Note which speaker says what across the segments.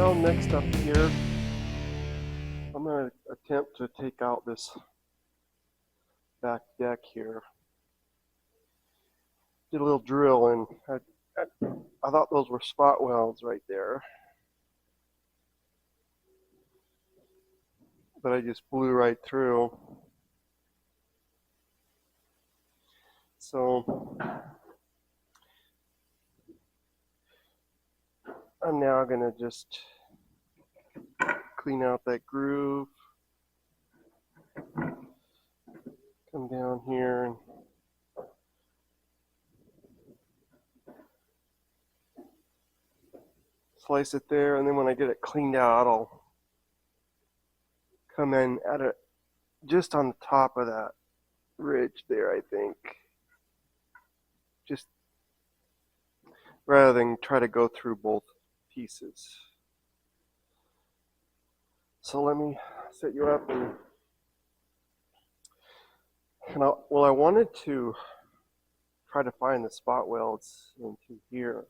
Speaker 1: Well, next up here, I'm going to attempt to take out this back deck here. Did a little drill, and I thought those were spot welds right there, but I just blew right through. So I'm now going to just clean out that groove, come down here and slice it there, and then when I get it cleaned out, I'll come in at it just on the top of that ridge there, I think, just rather than try to go through both pieces. So let me set you up, and I wanted to try to find the spot welds into here,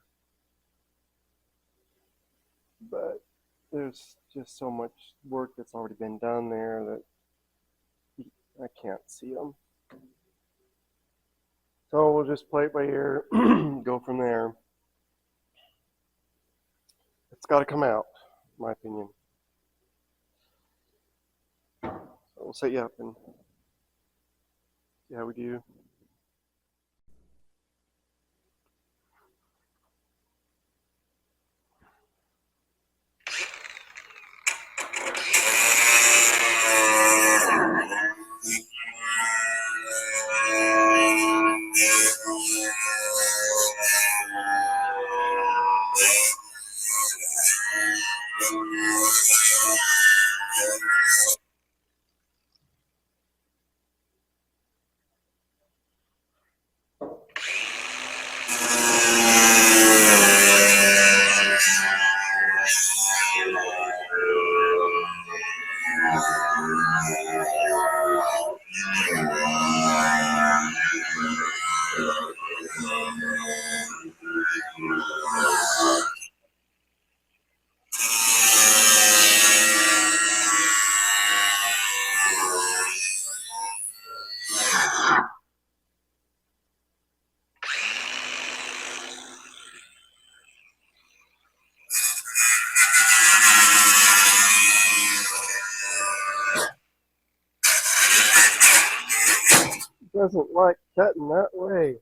Speaker 1: but there's just so much work that's already been done there that I can't see them. So we'll just play it by ear, go from there. It's got to come out, in my opinion. So we'll set you up and see how we do. Doesn't like cutting that way.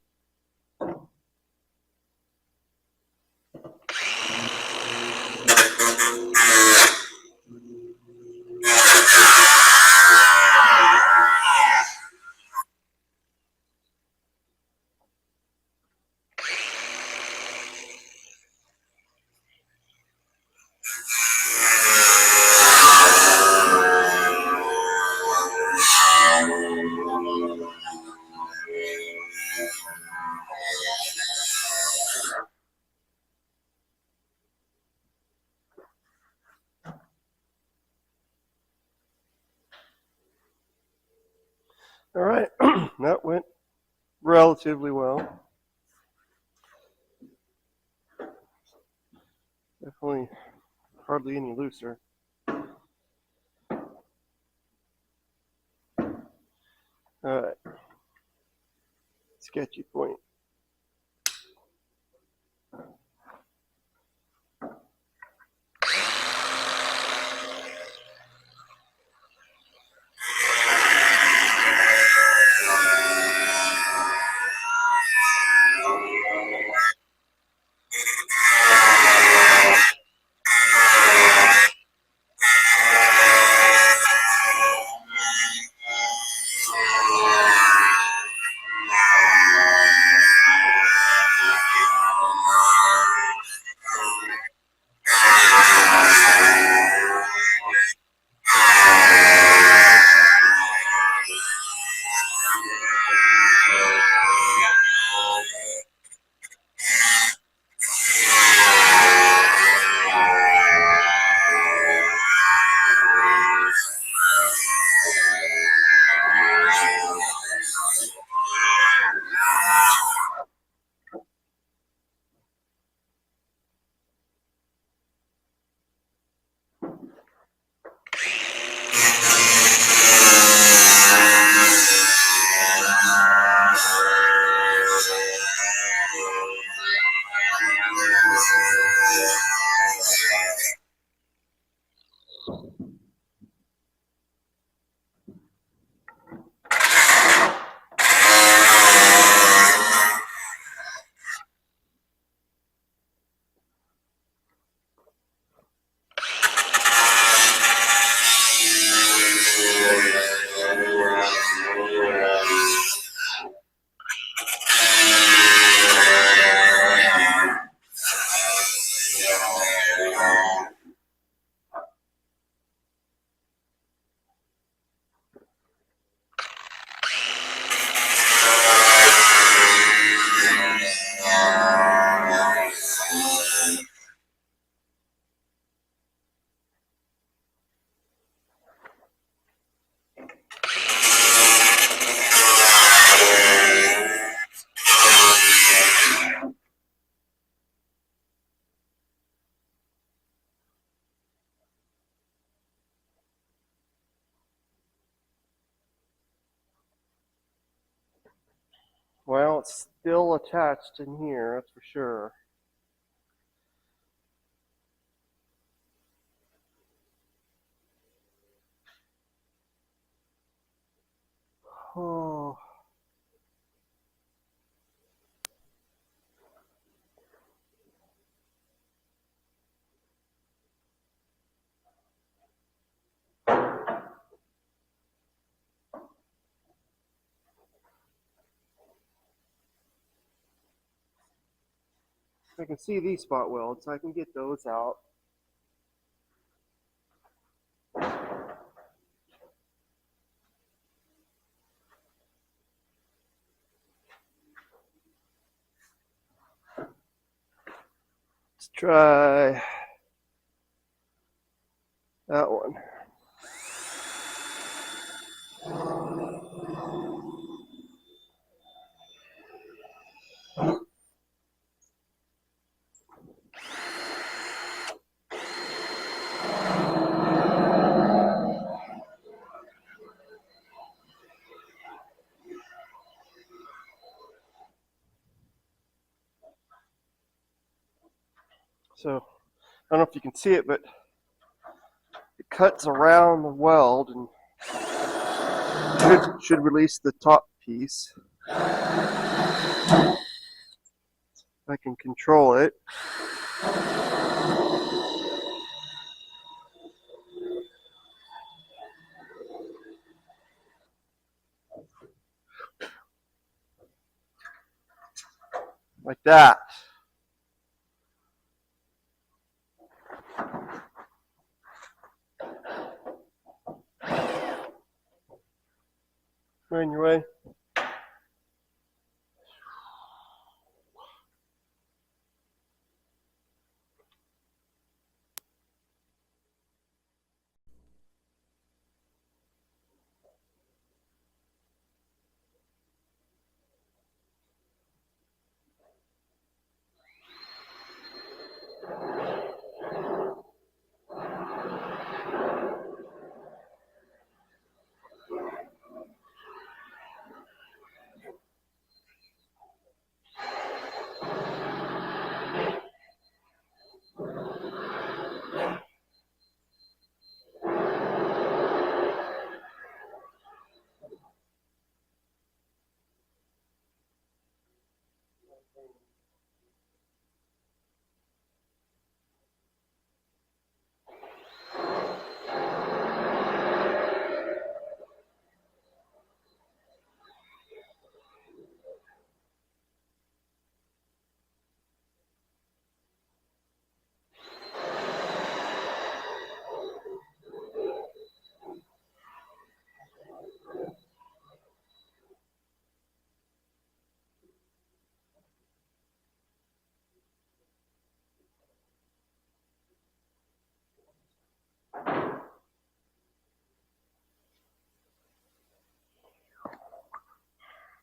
Speaker 1: All right, that went relatively well. Definitely hardly any looser. All right, sketchy point. Now it's still attached in here, that's for sure. Oh. I can see these spot welds, so I can get those out. Let's try that one. So, I don't know if you can see it, but it cuts around the weld and should release the top piece. I can control it. Like that. Right in your way.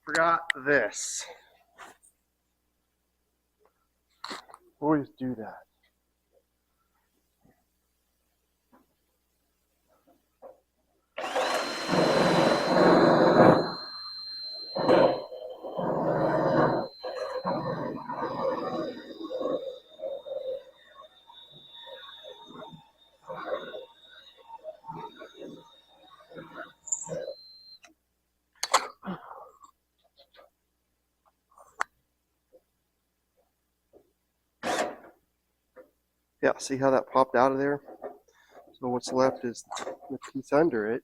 Speaker 1: Forgot this. Always do that. Yeah, see how that popped out of there? So what's left is the piece under it.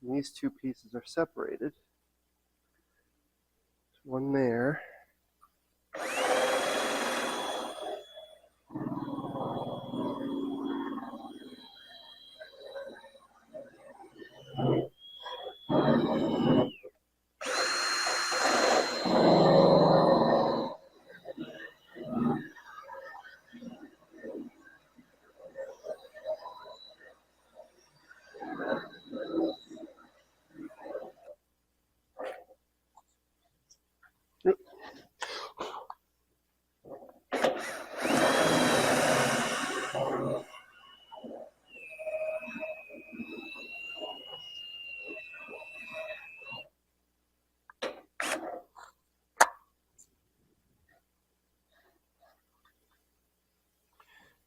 Speaker 1: And these two pieces are separated. One there.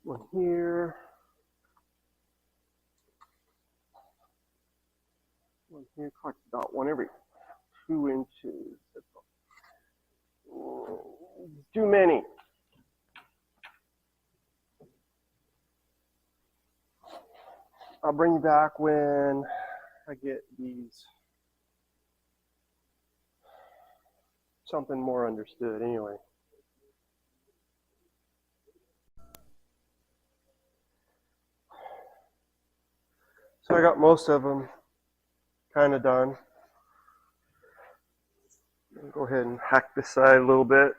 Speaker 1: One here. One here. Collect about one every 2 inches. Too many. I'll bring you back when I get these something more understood anyway. So I got most of them kind of done. I'll go ahead and hack this side a little bit.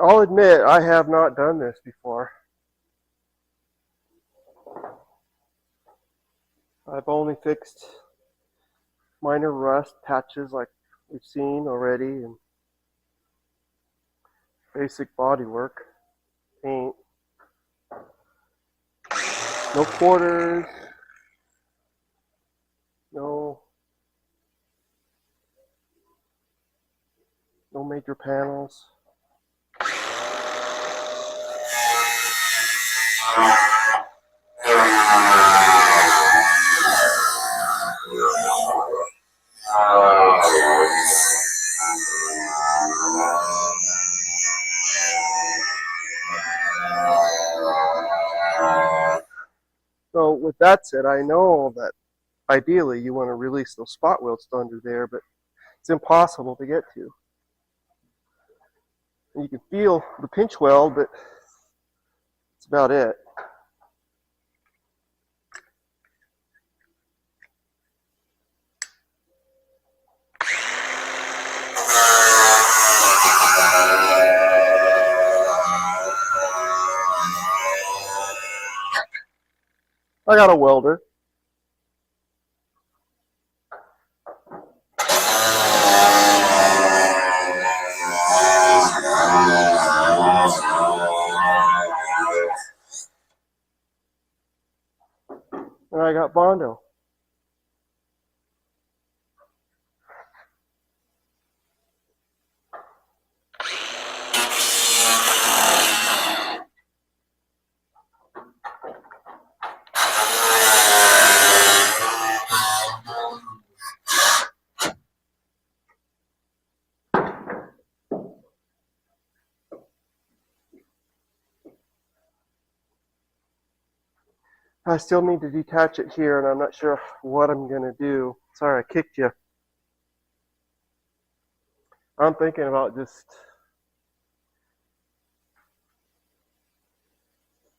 Speaker 1: I'll admit I have not done this before. I've only fixed minor rust patches like we've seen already and basic body work, paint, no quarters, no major panels. So with that said, I know that ideally you want to release those spot welds under there, but it's impossible to get to. And you can feel the pinch weld, but that's about it. I got a welder. And I got Bondo. I still need to detach it here, and I'm not sure what I'm going to do. Sorry, I kicked you. I'm thinking about just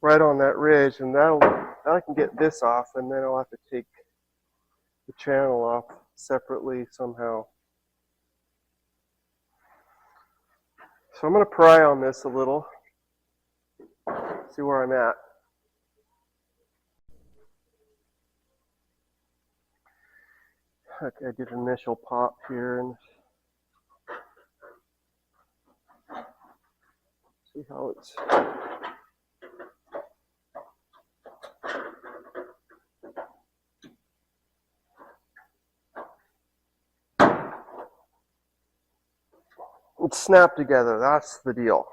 Speaker 1: right on that ridge, and I can get this off, and then I'll have to take the channel off separately somehow. So I'm going to pry on this a little, see where I'm at. Okay, I did an initial pop here and see how it's. would snap together. That's the deal.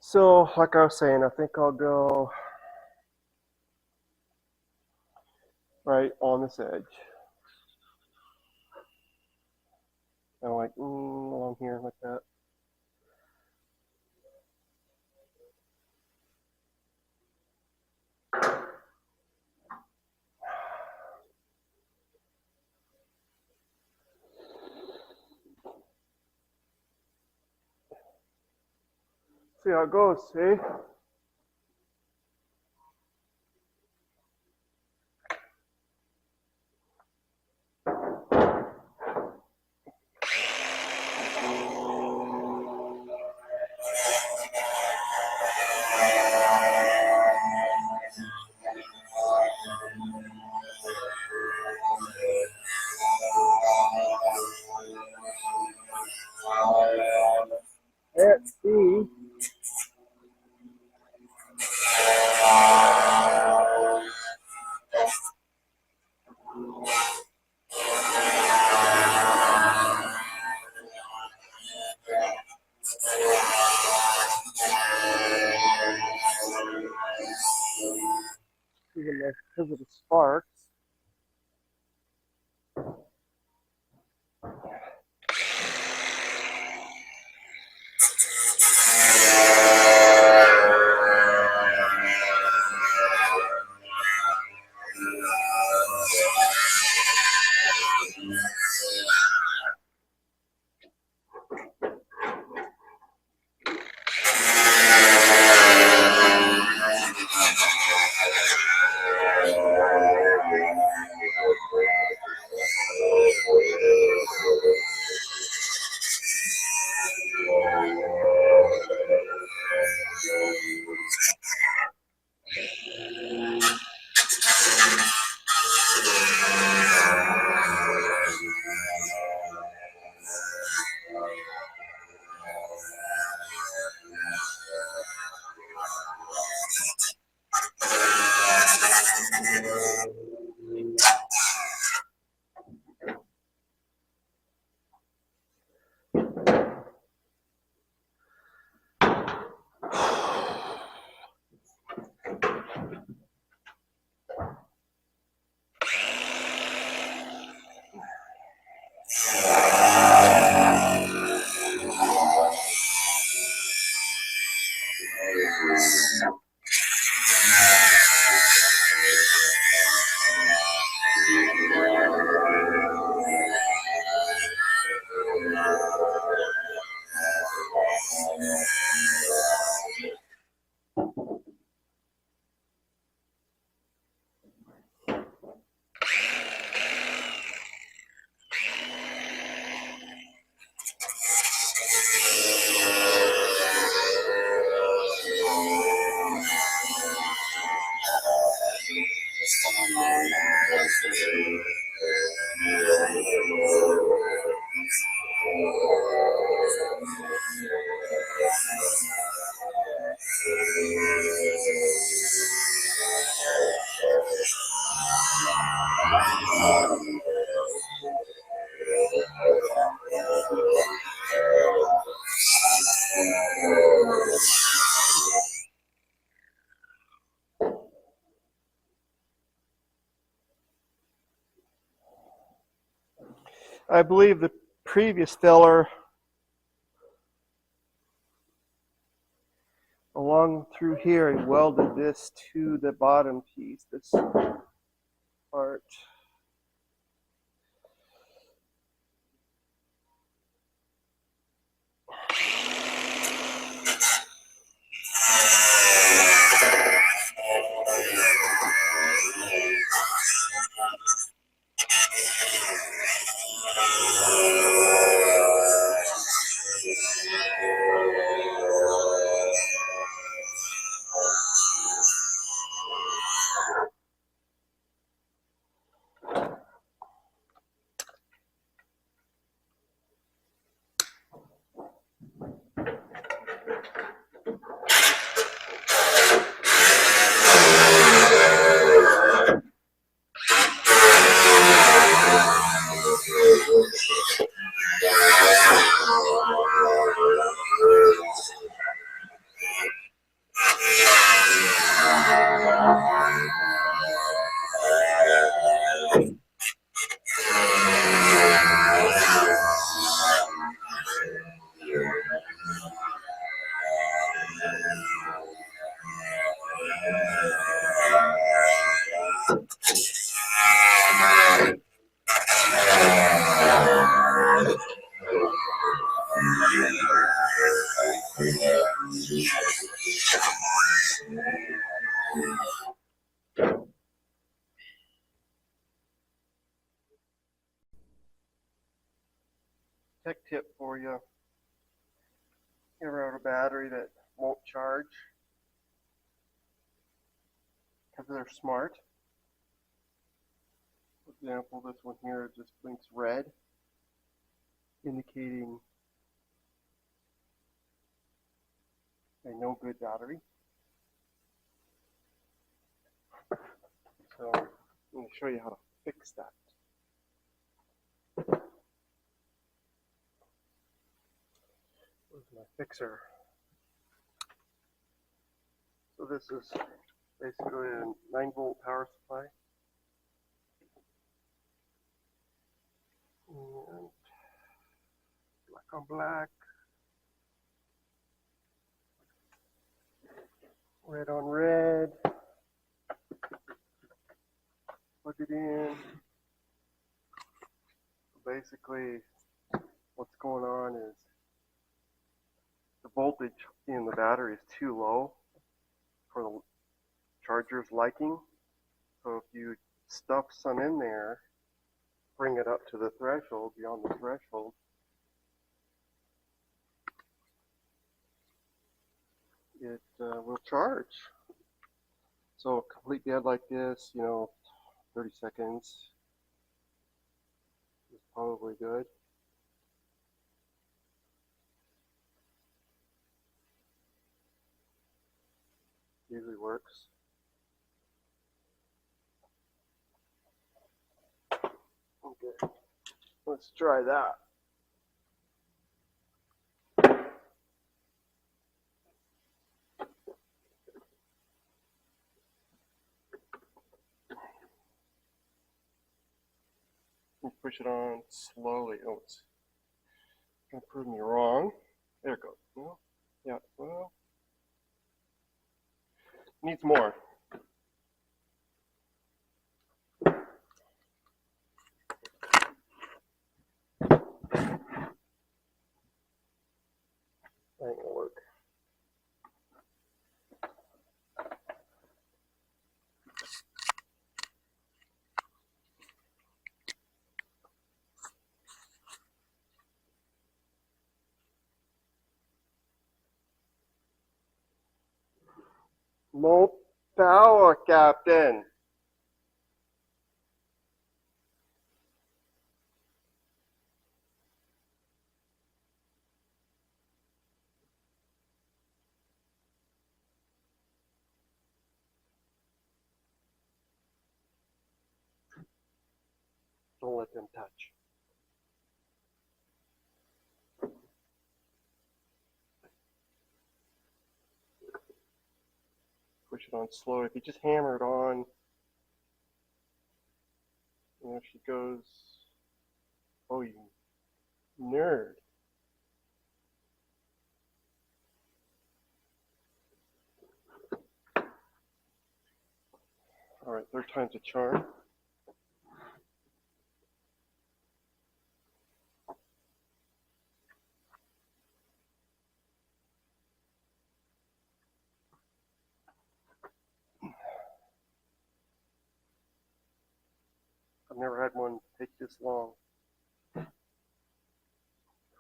Speaker 1: So, like I was saying, I think I'll go right on this edge. Kind of like along here like that. See how it goes, see? Let's see. Even because of the sparks. I believe the previous filler along through here, I welded this to the bottom piece. This part. Tech tip for you. You ever have a battery that won't charge because they're smart? For example, this one here just blinks red, indicating a no good battery. So I'm going to show you how to fix that. Where's my fixer? So this is basically a 9-volt power supply. And black on black, red on red. Plug it in. Basically, what's going on is the voltage in the battery is too low for the charger's liking. So if you stuff some in there, bring it up to the threshold, beyond the threshold, it will charge. So a complete dead like this, 30 seconds is probably good. Usually works. Okay, let's try that. Push it on slowly. Oh, it's going to prove me wrong. There it goes. Well, yeah, well, needs more. That ain't gonna work. More power, Captain. Don't let them touch. Push it on slow. If you just hammer it on, she goes, oh, you nerd. All right, third time's a charm. I've never had one take this long.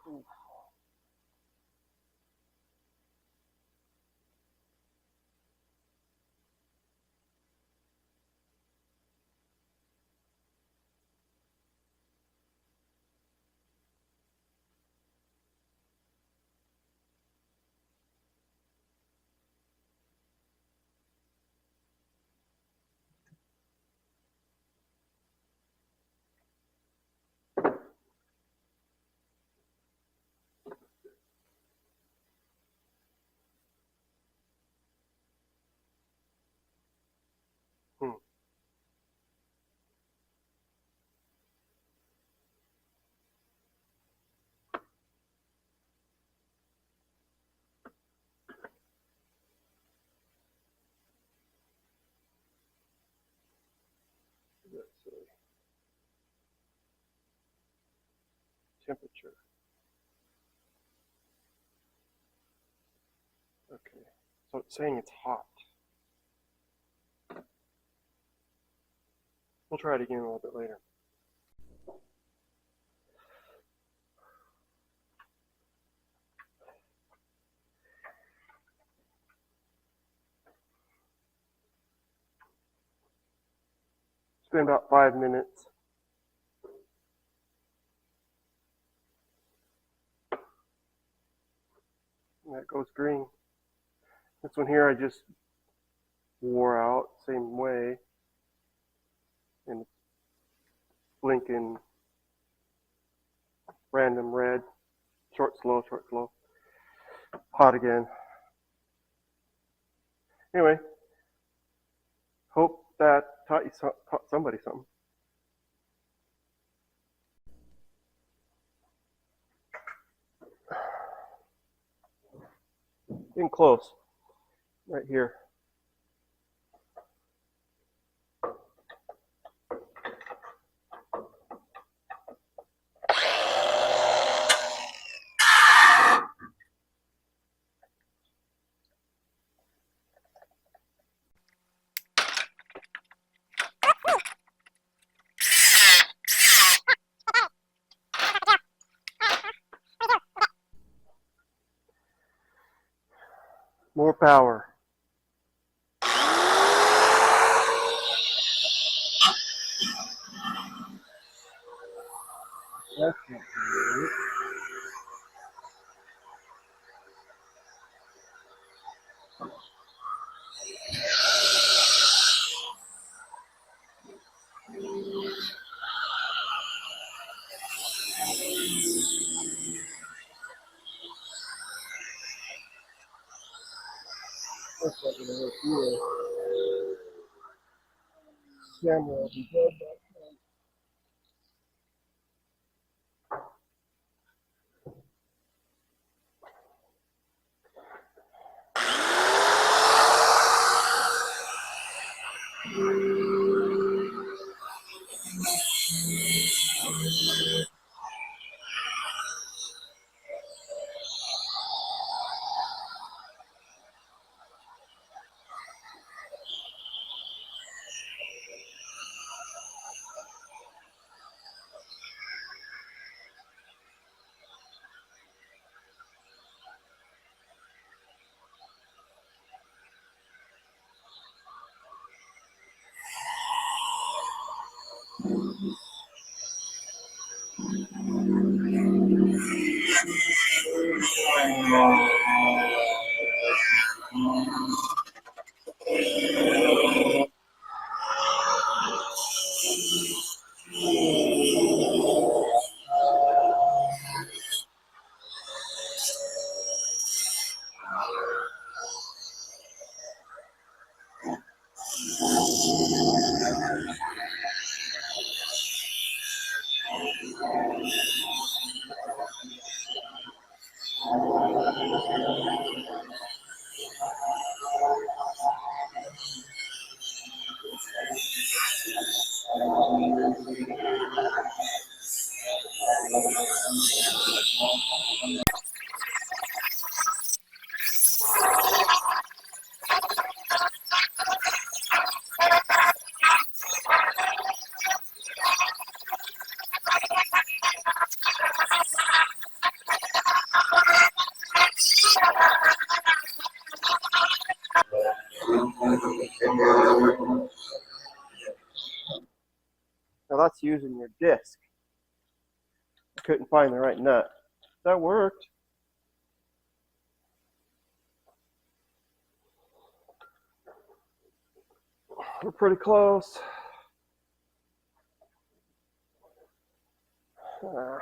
Speaker 1: Ooh. Hmm. Let's see. Temperature. Okay. So it's saying it's hot. We'll try it again a little bit later. It's been about 5 minutes. And that goes green. This one here I just wore out, same way. And blinking random red. Short, slow, short, slow. Hot again. Anyway, hope that taught somebody something. Getting close. Right here. More power. That's not good. That's not gonna work either. Camera will be dead by Now that's using your disc. I couldn't find the right nut. That worked. We're pretty close. I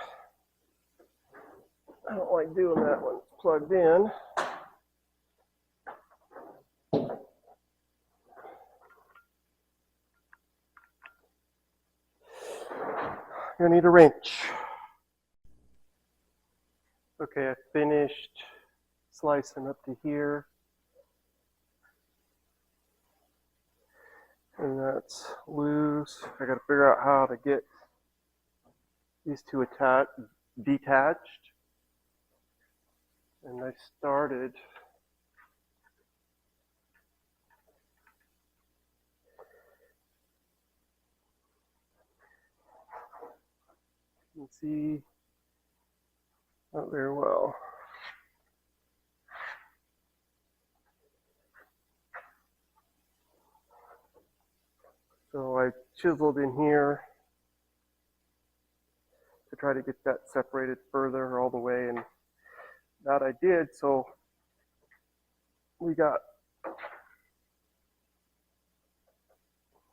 Speaker 1: don't like doing that when it's plugged in. You're gonna need a wrench. Okay, I finished slicing up to here. And that's loose. I gotta figure out how to get these two detached. And I started you can see not very well. So I chiseled in here to try to get that separated further all the way, and that I did. So we got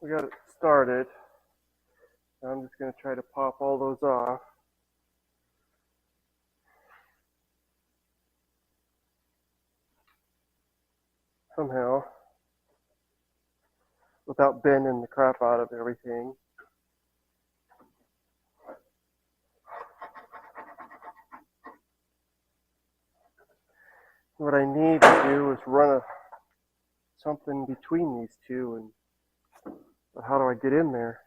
Speaker 1: it started. Now I'm just going to try to pop all those off. Somehow, without bending the crap out of everything. What I need to do is run something between these two, but how do I get in there?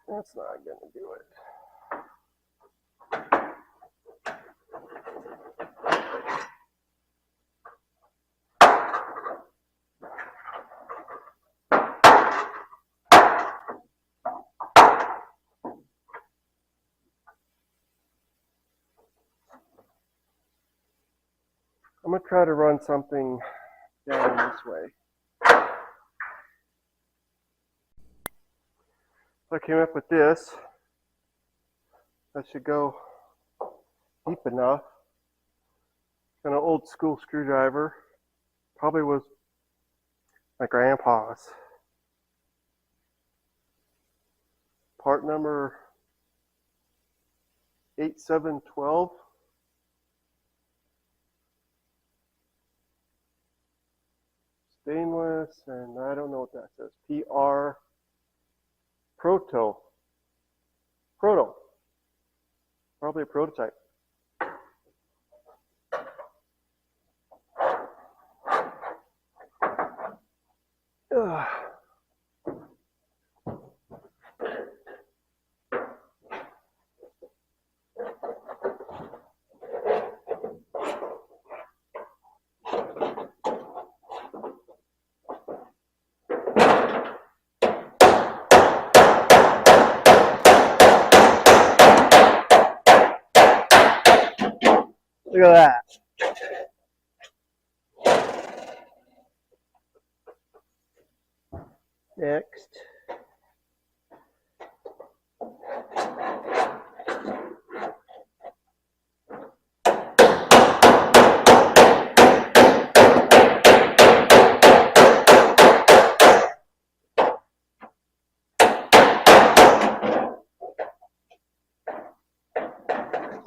Speaker 1: That's not going to do it. I'm going to try to run something down this way. So I came up with this. That should go deep enough. An old school screwdriver. Probably was my grandpa's. Part number 8712. Stainless, and I don't know what that says. PR Proto. Probably a prototype. Ugh. Look at that. Next.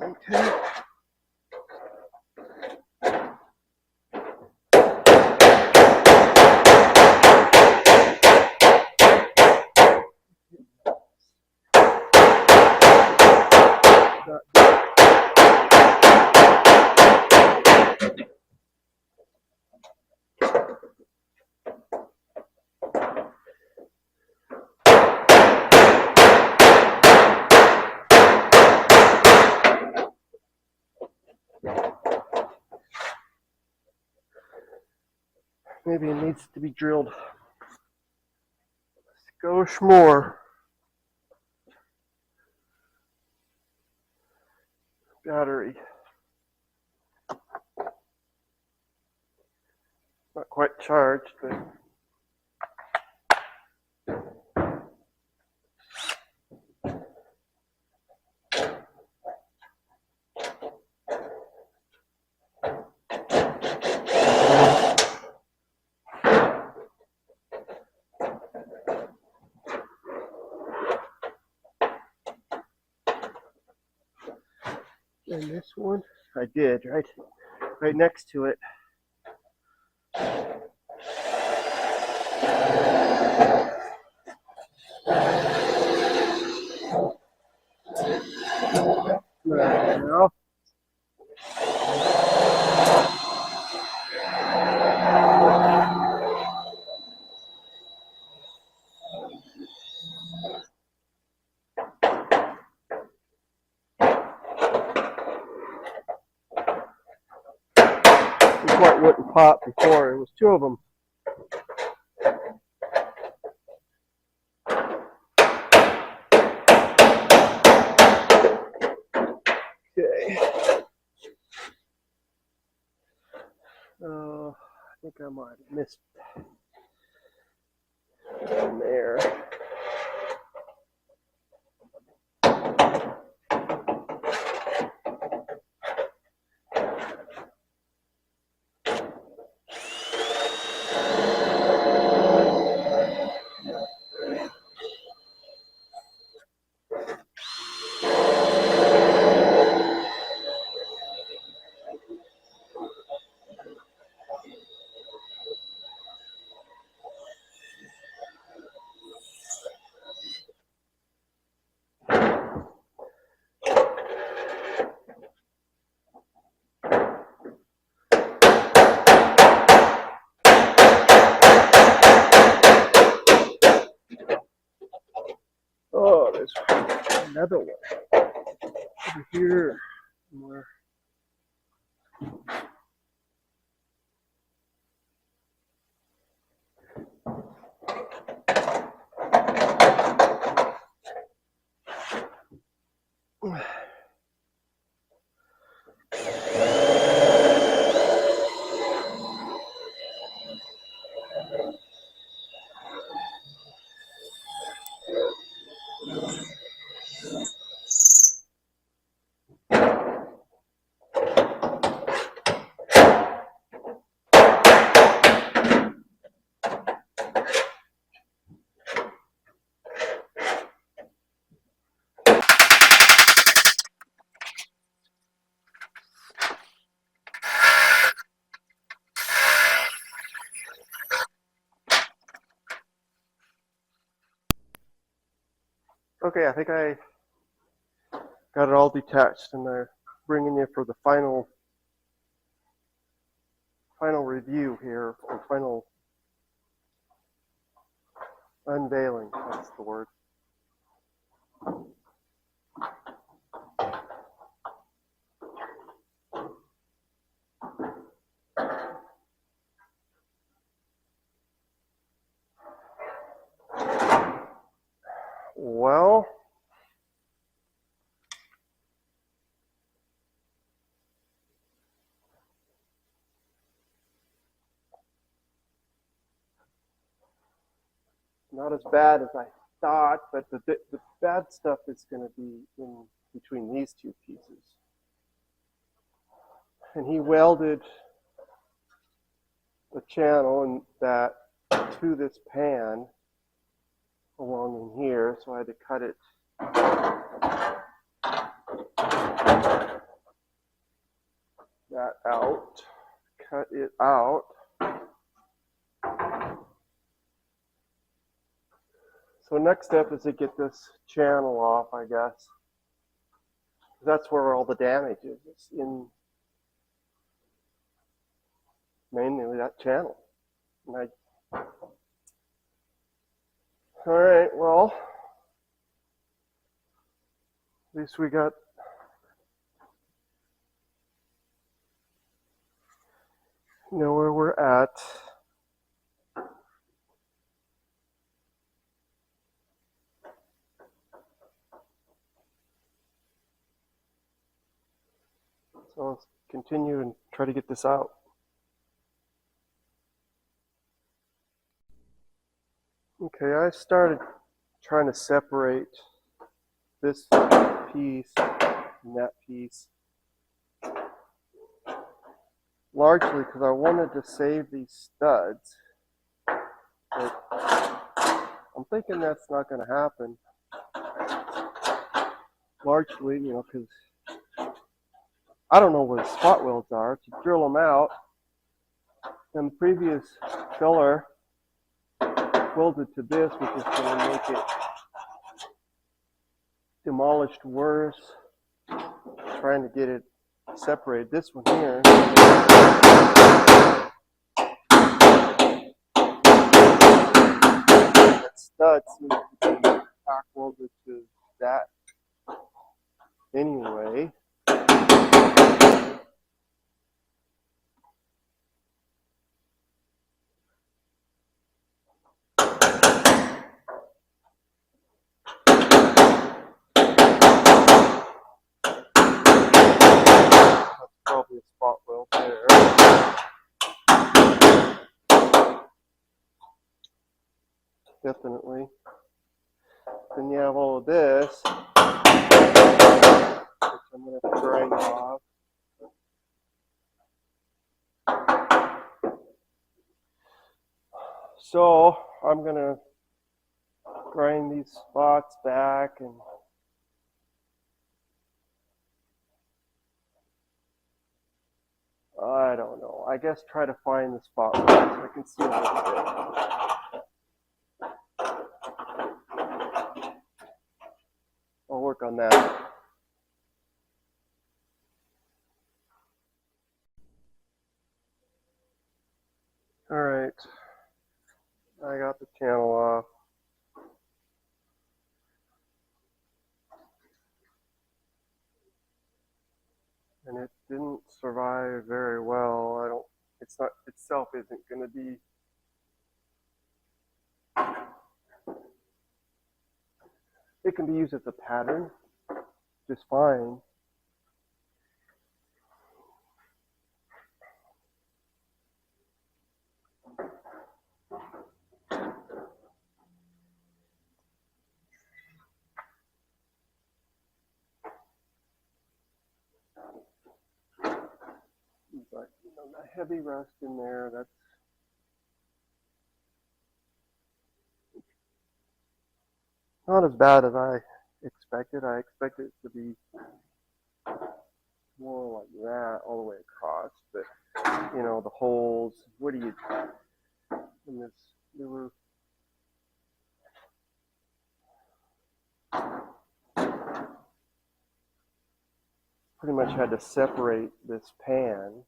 Speaker 1: Okay. Maybe it needs to be drilled. Skosh more. Battery. Not quite charged, but and this one I did right next to it. Right now. This part wouldn't pop before. It was two of them. Okay. I think I might have missed one there. Oh, there's another one over here somewhere. Okay, I think I got it all detached, and I'm bringing you for the final review here, or final unveiling. That's the word. Well, not as bad as I thought, but the bad stuff is going to be in between these two pieces. And he welded the channel and that to this pan along in here, so I had to cut it that out, cut it out. So next step is to get this channel off, I guess. That's where all the damage is. It's in mainly that channel. And all right, well, at least we got where we're at. So let's continue and try to get this out. Okay, I started trying to separate this piece and that piece, largely because I wanted to save these studs, but I'm thinking that's not going to happen, largely, because I don't know where the spot welds are. To drill them out, and the previous filler welded to this, which is going to make it demolished worse, trying to get it separated. This one here, that stud seems to be tack welded to that anyway. Probably a spot weld there. Definitely. Then you have all of this, which I'm going to grind off. So I'm going to grind these spots back and I don't know. I guess try to find the spot where I can see a little bit. I'll work on that. All right. I got the channel off. And it didn't survive very well. It's not, itself isn't going to be it can be used as a pattern just fine. But that heavy rust in there, that's not as bad as I expected. I expected it to be more like that all the way across, but the holes, what do you do in this? There were pretty much had to separate this pan,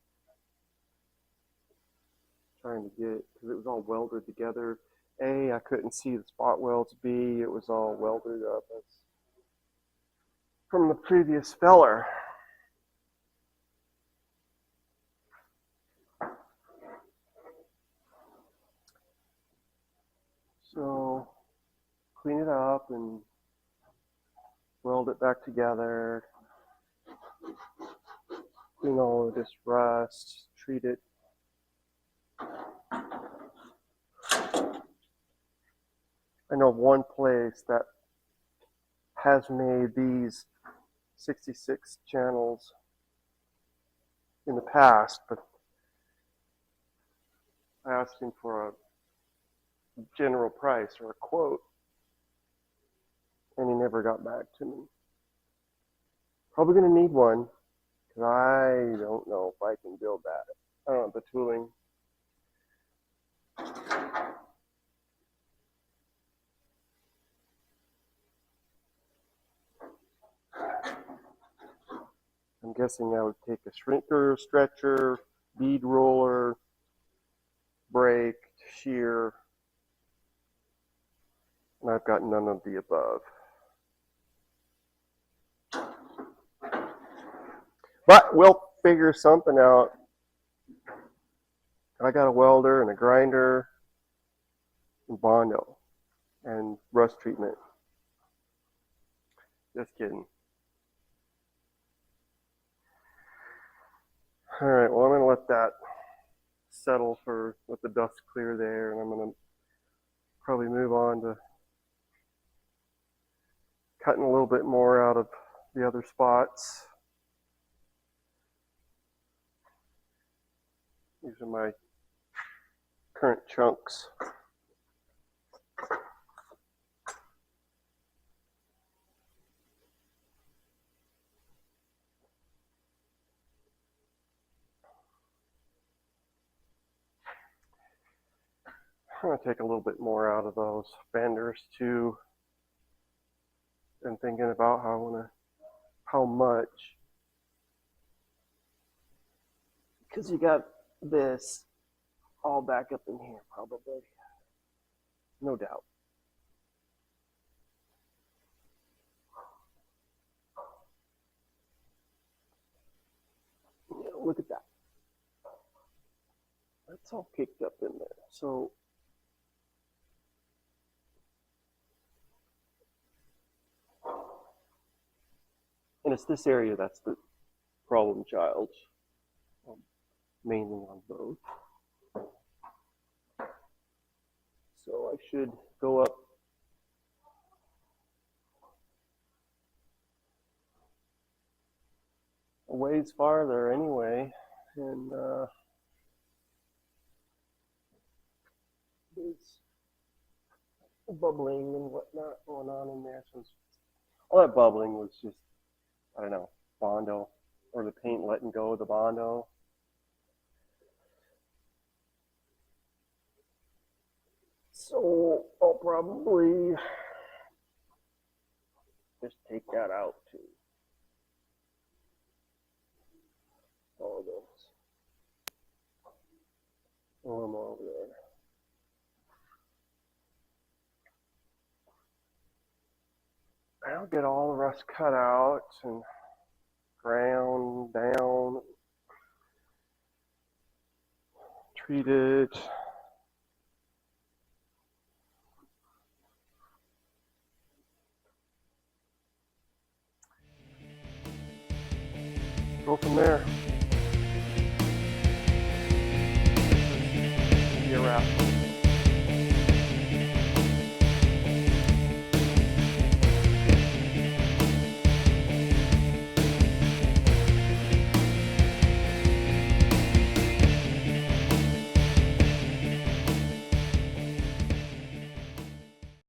Speaker 1: trying to get it, because it was all welded together. A, I couldn't see the spot welds. B, it was all welded up as from the previous feller. So clean it up and weld it back together. Clean all of this rust, treat it. I know one place that has made these 66 channels in the past, but I asked him for a general price or a quote, and he never got back to me. Probably going to need one, because I don't know if I can build that. I don't have the tooling. I'm guessing I would take a shrinker, stretcher, bead roller, brake, shear, and I've got none of the above. But we'll figure something out. I got a welder and a grinder and Bondo and rust treatment. Just kidding. All right, well, I'm going to let that settle for let the dust clear there, and I'm going to probably move on to cutting a little bit more out of the other spots. These are my current chunks. I'm going to take a little bit more out of those fenders too, and thinking about how much, because you got this all back up in here probably, no doubt. Yeah, look at that. That's all kicked up in there. So and it's this area that's the problem child, mainly on both. So I should go up a ways farther anyway, and there's bubbling and whatnot going on in there. So all that bubbling was just, I don't know, Bondo, or the paint letting go of the Bondo. So I'll probably just take that out too. All of those. A little more over there. I'll get all the rust cut out and ground down, treated. Go from there.